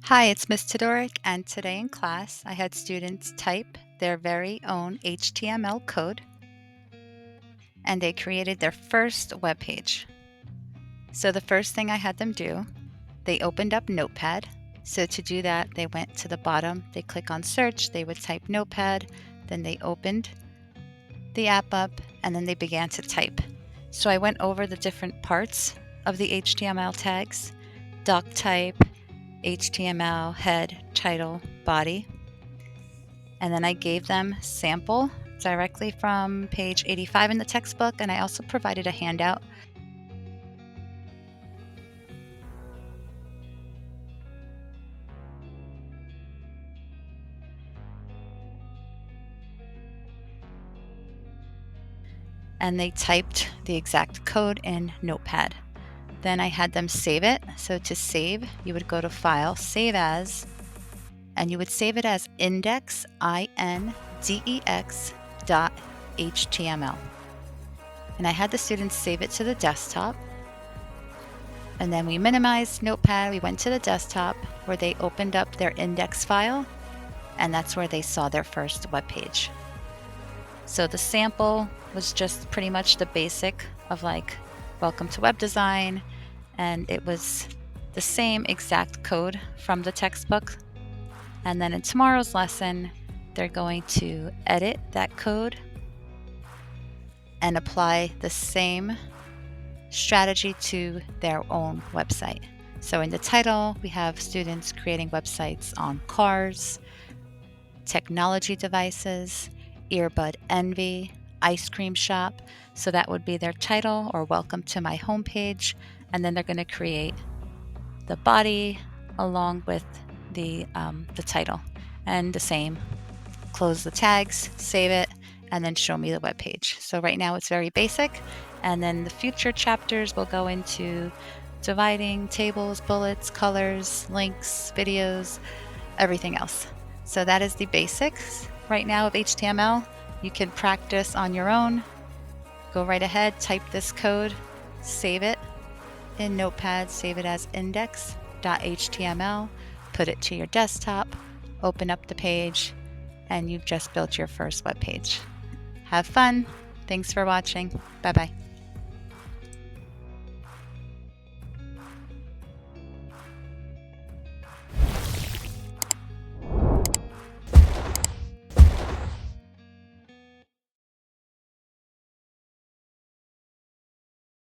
Hi, it's Miss Todoric, and today in class I had students type their very own HTML code and they created their first web page. So the first thing I had them do, they opened up Notepad. So to do that, they went to the bottom, they click on search, they would type Notepad, then they opened the app up, and then they began to type. So I went over the different parts of the HTML tags: doc type, HTML, head, title, body. And then I gave them sample directly from page 85 in the textbook, and I also provided a handout. And they typed the exact code in Notepad. Then I had them save it. So to save, you would go to File, Save As, and you would save it as index, INDEX .html. And I had the students save it to the desktop. And then we minimized Notepad. We went to the desktop where they opened up their index file, and that's where they saw their first web page. So the sample was just pretty much the basic of like, welcome to web design, and it was the same exact code from the textbook. And then in tomorrow's lesson, they're going to edit that code and apply the same strategy to their own website. So in the title, we have students creating websites on cars, technology devices, earbud envy, ice cream shop. So that would be their title, or welcome to my homepage. And then they're going to create the body along with the title, and the same. Close the tags, save it, and then show me the web page. So right now it's very basic, and then the future chapters will go into dividing, tables, bullets, colors, links, videos, everything else. So that is the basics right now of HTML. You can practice on your own. Go right ahead, type this code, save it in Notepad, save it as index.html, put it to your desktop, open up the page, and you've just built your first web page. Have fun. Thanks for watching. Bye-bye.